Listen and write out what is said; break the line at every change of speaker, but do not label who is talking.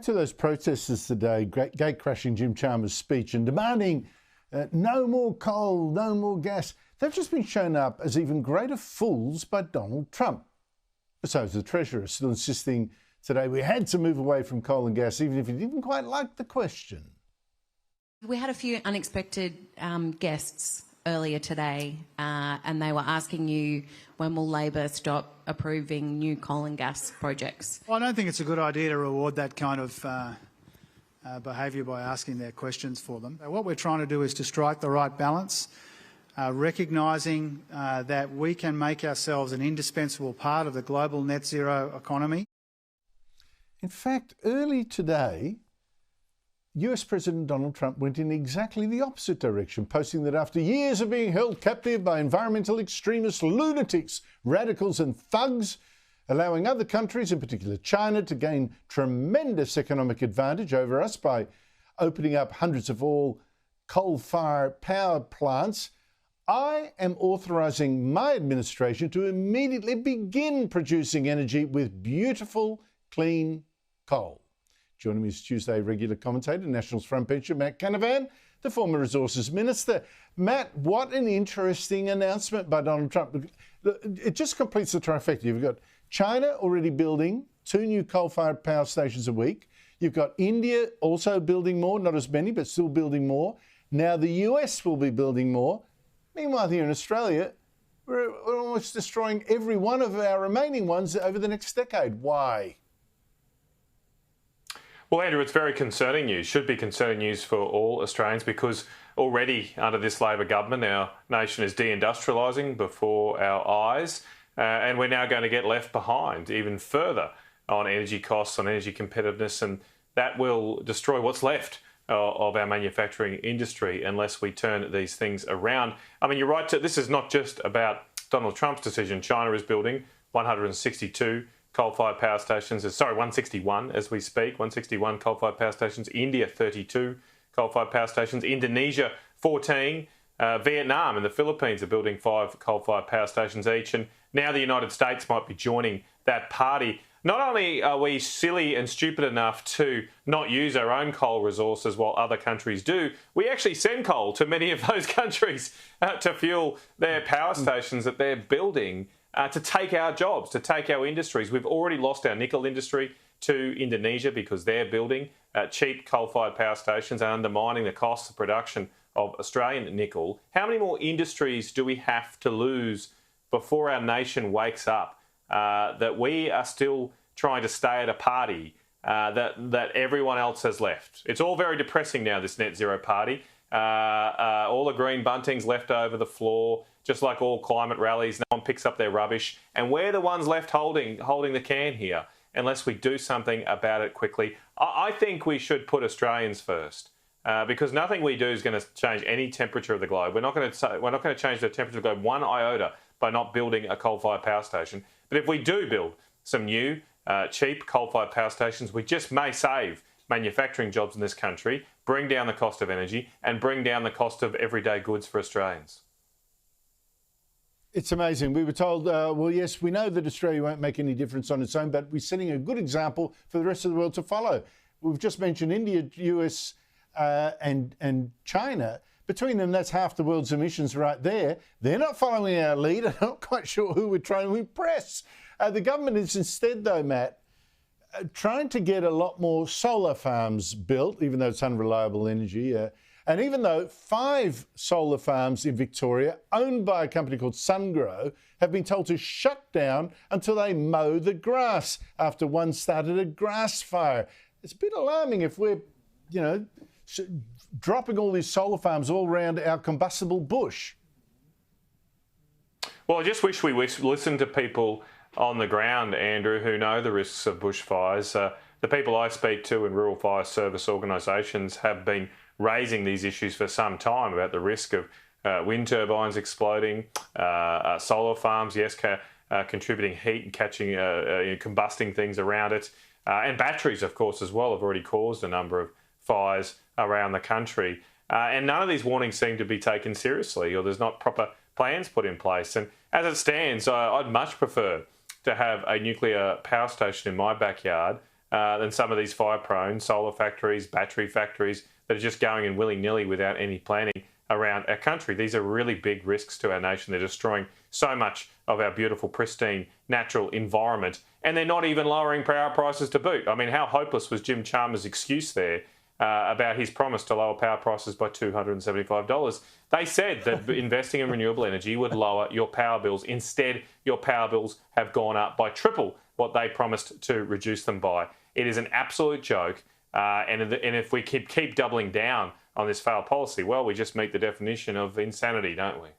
To those protesters today, gate-crashing Jim Chalmers' speech and demanding no more coal, no more gas, they've just been shown up as even greater fools by Donald Trump. Besides, the Treasurer still insisting today we had to move away from coal and gas, even if he didn't quite like the question.
We had a few unexpected guests earlier today, and they were asking you, when will Labor stop approving new coal and gas projects?
Well, I don't think it's a good idea to reward that kind of behaviour by asking their questions for them. What we're trying to do is to strike the right balance, recognising that we can make ourselves an indispensable part of the global net zero economy.
In fact, early today, US President Donald Trump went in exactly the opposite direction, posting that after years of being held captive by environmental extremists, lunatics, radicals and thugs, allowing other countries, in particular China, to gain tremendous economic advantage over us by opening up hundreds of all coal-fired power plants, I am authorising my administration to immediately begin producing energy with beautiful, clean coal. Joining me is Tuesday regular commentator, Nationals frontbencher Matt Canavan, the former Resources Minister. Matt, what an interesting announcement by Donald Trump. It just completes the trifecta. You've got China already building 2 new coal-fired power stations a week. You've got India also building more, not as many, but still building more. Now the US will be building more. Meanwhile, here in Australia, we're almost destroying every one of our remaining ones over the next decade. Why?
Well, Andrew, it's very concerning news. Should be concerning news for all Australians, because already under this Labor government, our nation is de-industrialising before our eyes, and we're now going to get left behind even further on energy costs, on energy competitiveness, and that will destroy what's left of our manufacturing industry unless we turn these things around. I mean, you're right. This is not just about Donald Trump's decision. China is building 162 coal-fired power stations, 161 as we speak, 161 coal-fired power stations. India, 32 coal-fired power stations. Indonesia, 14. Vietnam and the Philippines are building 5 coal-fired power stations each. And now the United States might be joining that party. Not only are we silly and stupid enough to not use our own coal resources while other countries do, we actually send coal to many of those countries to fuel their power stations that they're building. To take our jobs, to take our industries. We've already lost our nickel industry to Indonesia because they're building cheap coal-fired power stations and undermining the cost of production of Australian nickel. How many more industries do we have to lose before our nation wakes up that we are still trying to stay at a party that everyone else has left? It's all very depressing now, this net zero party. All the green bunting's left over the floor. Just like all climate rallies, no one picks up their rubbish. And we're the ones left holding the can here unless we do something about it quickly. I think we should put Australians first because nothing we do is going to change any temperature of the globe. We're not going to change the temperature of the globe one iota by not building a coal-fired power station. But if we do build some new, cheap coal-fired power stations, we just may save manufacturing jobs in this country, bring down the cost of energy and bring down the cost of everyday goods for Australians.
It's amazing. We were told, well, yes, we know that Australia won't make any difference on its own, but we're setting a good example for the rest of the world to follow. We've just mentioned India, US and China. Between them, that's half the world's emissions right there. They're not following our lead. I'm not quite sure who we're trying to impress. The government is instead, though, Matt, trying to get a lot more solar farms built, even though it's unreliable energy. And even though 5 solar farms in Victoria, owned by a company called SunGrow, have been told to shut down until they mow the grass after one started a grass fire. It's a bit alarming if we're, dropping all these solar farms all around our combustible bush.
Well, I just wish we listened to people on the ground, Andrew, who know the risks of bushfires. The people I speak to in rural fire service organisations have been raising these issues for some time about the risk of wind turbines exploding, solar farms, yes, contributing heat and catching, combusting things around it, and batteries, of course, as well, have already caused a number of fires around the country. And none of these warnings seem to be taken seriously, or there's not proper plans put in place. And as it stands, I'd much prefer to have a nuclear power station in my backyard than some of these fire-prone solar factories, battery factories that are just going in willy-nilly without any planning around our country. These are really big risks to our nation. They're destroying so much of our beautiful, pristine, natural environment, and they're not even lowering power prices to boot. I mean, how hopeless was Jim Chalmers' excuse there about his promise to lower power prices by $275? They said that investing in renewable energy would lower your power bills. Instead, your power bills have gone up by triple what they promised to reduce them by. It is an absolute joke. And if we keep doubling down on this failed policy, well, we just meet the definition of insanity, don't we?